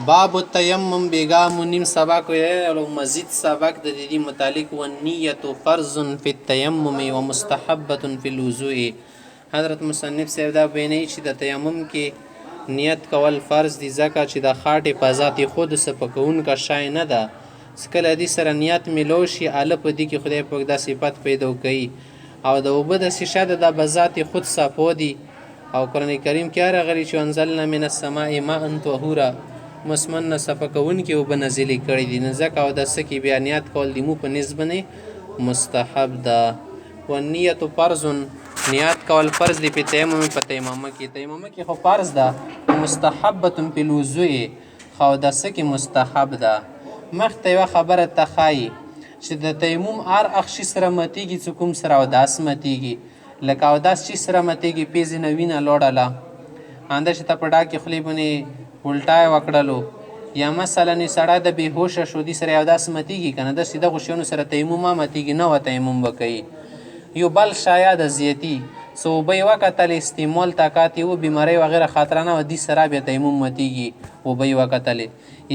باب التیمم بیگا منیم سبق ویلو مزید سبق د دې متعلق و نیت فرض فی التیمم و مستحبه فی الوضوء. حضرت مصنف صاحب دا بیانوي چې د تیمم کې نیت کول فرض دي ځکه چې د خاطې په ذات خود سپکونکا شای نه ده. کله دې سره نیت ملو شي اله په دې کې خدای پاک دا صفت پیدا کوي او د اوبه د شیشه د بذات خود صفو دي او قرآن کریم کې راغلي چې انزلنا من السماء ماء طهورا مسمن نه صفه کوونکي اوبه نازلې کړي دي نه ځکه او د څه کې بیا نیت کول د مو په نسبت مستحب ده. و نیت فرض نیت کول فرض دی په تیمم کې خو فرض ده مستحبه فی الوضوء خو د څه کې مستحب ده. مخته یوه خبره تخایي چې د تیمم هر اخشي سره متیږي چې کوم سره اوداس متیږي لکه اوداس چې سره متیږي پیزې نه وینه لوړله انده چې ته په ډاکې خولې باندې الټای وکړلو یا مثلا سړی د بېهوشه شو دې سره اوداس متیږي که نه داسې دغو شیانو سره تیمم هم متیږي نه وه تیمم به کوي. یو بل شایه د زیتي څه اوبه یې وکتل استعمال طاقت یې و بیمارۍ وغیره خطره نه وه دې سره بیا تیمم متیږي اوبه یې وکتلې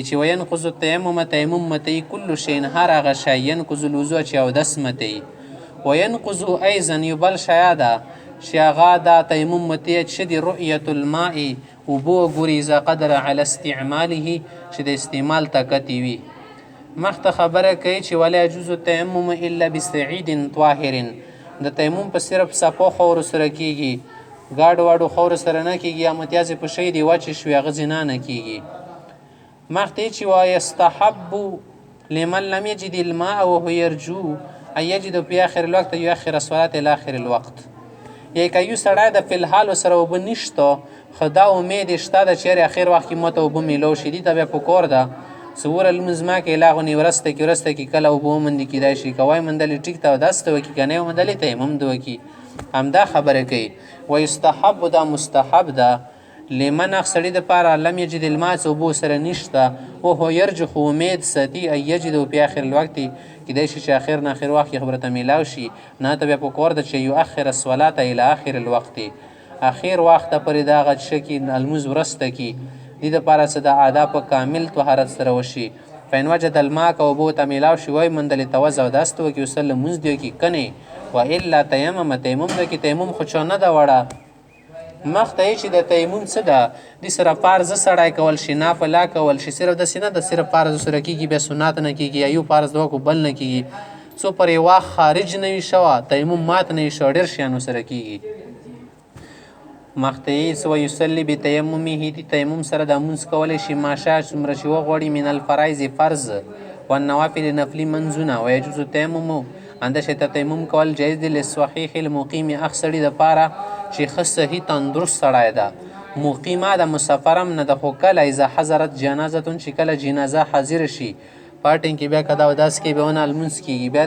چې وینقض التیمم تیمم متیي کل شین هر هغه شی ینقض الوضوء چې اودس متیي وینقض ایضا یو بل شایه ده چې هغه دا تیمم متیه چې د رؤیت الماء اوبو ګوري اذا قدر علی استعماله چې د استعمال طاقت وي. مخته خبره کوي چې ولا يجوز التیمم الا بسعید طاهر د تیمم په صرف صفو خور سره کیږي ګاډ واډو خور سره نه کیږي یا متیازې په شی دی وچ شوی هغه زنا نه کیږي. مخته چې ويستحب لمن لم يجد الماء وهو يرجو ان يجد في اخر الوقت يؤخر الصلاه الى اخر الوقت. یا که یو سړی د فی الحال سره اوبه نشته خو دا امید شته ده چې اخر وخت کې ماته اوبه میلو شي دې ته بیا پکار ده څه وره لمونځ ما کې لاغونې ورسته کې کله اوبه وموندې کیدای شي که وای موندلې ټیک ته اودس ته وکړي که نه یې موندلې تیمم ده وکړي. همدا خبره کوي ویستحب دا مستحب ده لمن هغه سړي دپاره لم یجد الماء څه اوبو سره نشته وهو یرجو خو امید ساتي ان یجدو په آخر الوقت کیدای شي چې آخر نه آخر وخت کې خبره ته میلاو شي نه ته بیا پکار ده چې یؤخر الصلاة الی آخر الوقت اخر وخت پرې د هغه څه کې لمونځ وروسته کي دې دپاره څه د ادا په کامل طهارت سره وشي. فإن وجد الماء که اوبو ته میلاو شي وایي موندلې توضع اودس ته وکړي وسل لمونځ دې وکړي که نه والا تیمم تیمم ده کې تیمم خو چا نه ده وړه. مخته چې د تیمم څه ده دې سره فرض سړی کول شي نافله کول شي صرف داسې نه ده صرف فرض سره کېږي بیا سنت نه کېږي یا یو فرض دوه کو بل نه کېږي څو پر یو وخت خارج نه وي شوه تیمم مات نه وي شوه ډېر شیانو سره کېږي. مخته یې ویصلي بتیممه دې تیمم سره د مونځ کولی شي ماشا څومره چې وغواړي من الفرایض فرض والنوافل نفلي منځونه ویجوز تیمم انده چې ته تیمم کول جایز دی للصحیح المقیم هغه سړي دپاره چې ښه صحیح تندرست سړی ده مقیمه د مسافر هم نه ده خو کله اذا حضرت جنازتون چې کله جنازه حاضر شي پاټین کې بیا که دا اودس کوي بیا ونه لمونځ کېږي بیا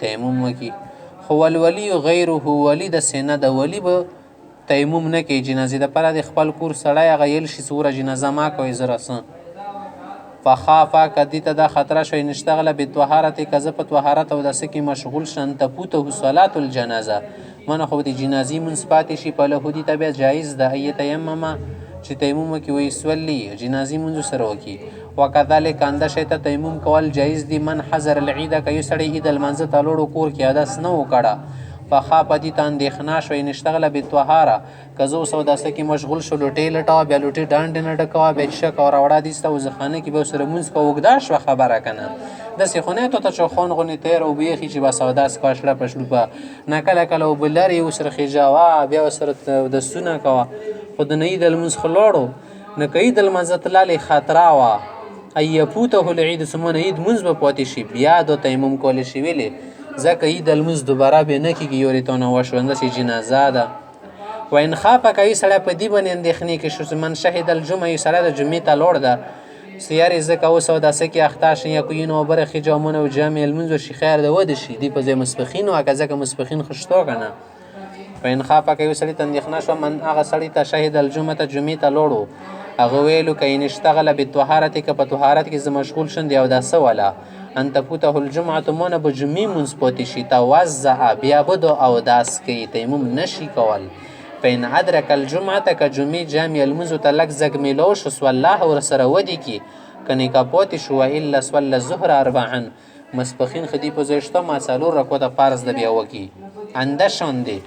تیمم وکړي. خو والولي غیره ولی داسې نه ده ولی به تیمم نه کوي جنازې دپاره د خپل کور سړی هغه یل شي څومره جنازه ما کوي زه رسه فخافه که دې ته دا خطره شوی نشتغله بطهارت که زه په طهارت او داسې کې مشغول شم تفوته صلات الجنازه منه خو د جنازې مونځ پاتې شي په لهودي ته بیا جایز ده ان یتیممه چې تیمم وکړي ویصلي جنازې مونځ سره وکړي. وکذلک انده شی ته تیمم کول جایز دي من حضر العید که یو سړی عید لمانځه ته لوړو کور کې اودس نه وکړه فخافه دې ته اندېښنه شوی نشتغله بطهاره که زه اوس اوداسه کې مشغول شو لوټې لټوه بیا لوټې ډانډې نه ډکوه بیا چیشه کوه راوړه دې سته وضوخانه کې بیا ورسره مونځ کوه اوږده شوه خبره که نه داسې خو نه ته چوخان غوندې تیر اوبه ایښي چې بس اودس کوه شړپه شړوپه نه کله کله اوبه لرې ورسره خیژوه بیا ورسره اودسونه کوه خو د نه عید لمونځ خو لوړو نه که عید لمانځه تللې خطره وه ان یفوته العید څومره عید مونځ به پاتې شي بیا دو تیمم کولی شي ویلې ځکه عید لمونځ دوباره بیا نه کېږي یورې ته نه وشونده چې جنازه ده. وان خافه که یو سړی په دې باندې اندېښنې کې شو من شهد الجمعه یو سړی د جمعې ته لوړ ده سیارې ځکه اوس اوداسه کې اخته شي یا کوینو او برخې جامونه او جامې لمونځ وشي خیر ده وده شي دې په ځای مسپخین وکړه ځکه مسپخین ښه شته که نه. وان خافه که یو سړي ته اندېښنه شوه من هغه سړي ته شهد الجمعه ته جمعې ته لوړ هغه ویلو که ان اشتغله بطهارت که په طهارت کې زه مشغول شم د اوداسه وله ان تفوته الجمعه مونه به جمعې مونځ پاتې شي توضع بیا به دو اوداس کوي تیمم نشي کول فإن ادرک الجمعة که جمعې جامع لمونځو ته لږ زږ میلو شو صلاه ورسره ودې کي کنې که پاتې شو والا صلی الظهر اربعا ماسپښین خدي په ځای شته ما څلور رکعته فرض د بیا وکي انده شان دی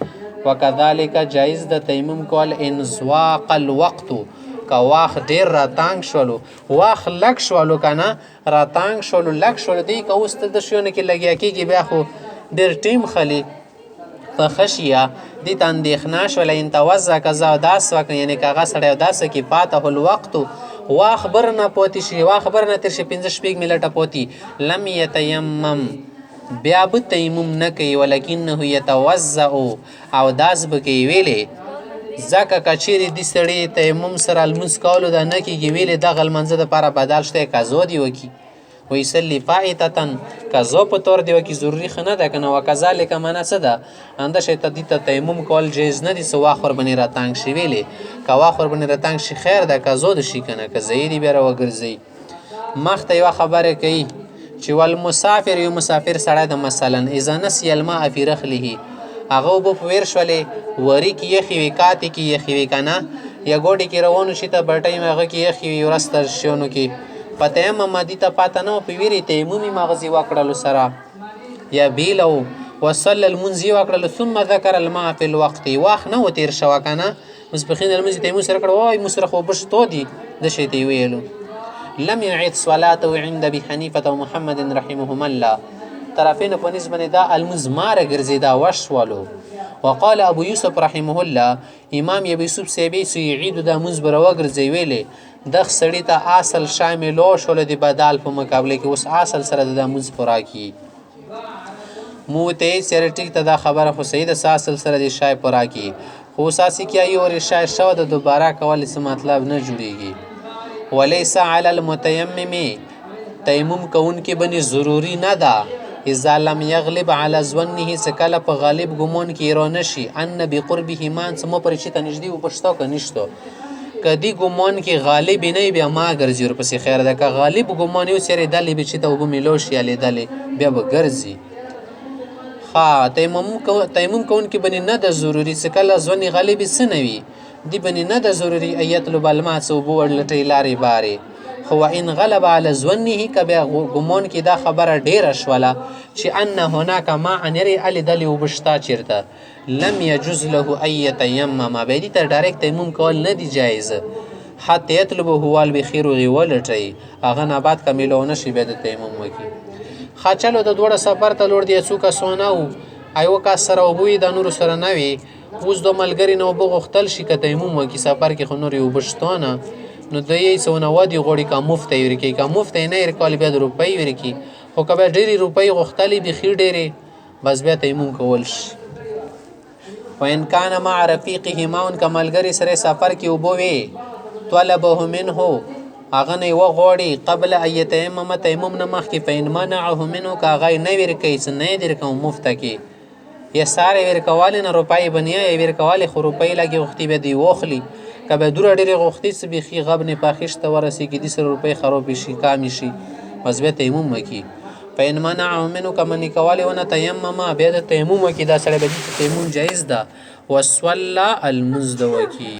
وکذلک جایز د تیمم کول ان ضاق الوقت که واخ ډیر راتانګ شولو واخ لږ شولو که نه راتانګ شولو لږ شولو دی که اوس ته د شیانو کې لګیا کېږي بیا خو ډېر ټیم خلي فخشیه دې ته اندېښنه شوله ان توضع کذا داس وکړه یعنې که هغه سړی داسې کې فاته الوقت واخ بر نه پاتې شي واخ بر نه تېر شي 15 شپږ منټه پاتې لم یتیمم بیا به تیمم نه کوي ولکنه یتوضع او داس به کوي ویلې ځکه که چیرې دې سړي تیمم سره لمونځ کولو دا نه کېږي ویلې دغه لمانځه دپاره بدل شته قضا دې وکړي ویصلي فائتة قضا په طور دې وکړي ضروري ښه نه ده که نه وکذلک معنا څه ده همدا شی ته دې ته تیمم کول جایز نه دي څه واخ ورباندې راتانګ شي ویلې که واخ ورباندې راتانګ شي خیر ده قضا د شي که نه که ځایي دې بیا راوګرځوي مخته یوه خبره کوي چې والمسافر یو مسافر سړی د مثلا اذا نسی الماء فی رخله هغه اوبه په ویر شولې وري کې یخې وي کاتې کې یخې وي که نه یا ګوډې کې روانو شي ته بټۍ هغه کې یخې وي ورځ ته شیانو کې په تیمم دې ته پاته نه وه په ویرې تیمم یې مغز یې وکړلو سره یا بیله و وصل لمونځ یې وکړلو ثم ذکر الماء فی الوقت واخ نه و تېر شوه که نه ماسپښین لمونځ یې تیمم سره کړه وای موږ سره خو اوبه شتو دي داسې ته یې ویلو لم يعد صلاته عند ابي حنيفه ومحمد رحمهما الله طرفین په نسبت دا المز ماره ګرځیدا وشولو وقال ابو يوسف رحمه الله امام ابو يوسف سیبی سيعيد دا منز بروا ګرځي ویلې د سړی ته اصل شاملو شول دی بدل په مقابله کې اوس اصل سره د منز پورا کی موته سرټیک ته دا خبره خو سید اصل سره دی شای پورا کی خو اساسي کې ایو ور شای شو د دوباره کول څه مطلب نه جوړیږي وليس على المتيمم تیمم کون کې بني ضروری نه ده اذا لم يغلب على ظنه سکل په غالب ګمون کې را نشي ان بقربه مان سم پر شي ته نږدې و پښتو ک نشته کدی ګمون کې غالب نه بیا ما ګرځي ور پسې خیر ده که غالب ګمون یو سره دلې به چې ته وب ملو شي علي دلې بیا به ګرځي ها تیمم کون کې بني نه ده ضروری سکل ظن غالب سنوي دی بني نه ده ضروری ایتلو بالما سو بو ورلټی لاري باري خو ان غلب على ظنه کبه ګمون کې دا خبره ډیره شوله چې ان هناك ما ان يري علي دلی وبشتا چیرته لم يجوز له اي يتيمم به دي ته ډایرکټ تیمم کول نه دی جایز حتی يطلب هو البخير غولټي اغه نه بعد کملونه شي به د تیمم وکي خاچلو د دوړه سفر ته لور دی څوک سوناو ایو کا سره وبوي د نور سره نوي اوس د ملګری نو بغختل شي که تیمم وکي سفر کې خو نور وبشتونه نو د یې سونه ودی غوړي کا مفت یې ورکی کا مفت نه یې کال بیا د روپۍ ورکی خو کبه ډېری روپۍ غختلی به خې ډېرې بس بیا تیمم کول شي وان کان مع رفیقه ماون کملګری سره سفر کې وبوي طلبه منه اغه نه و غوړي قبل ایتیمم تیمم نه مخ کې پین منعه منه کا غي نه ورکی څه نه در کوم مفت کې یا ساره ورکواله نه روپۍ بنیا یا ورکواله خو روپۍ لګي وختي به دی وخلی کبه دور ډېرې غوښتي څه بيخي غب نه پاخښته ورسېږي د سر روپۍ خراب شي کام شي مثبت تیمم وکي فإن منع منه كما نکواله ونه تیمم بیا د تیمم وکي دا سره به تیمم جایز ده وصلى المزد وکي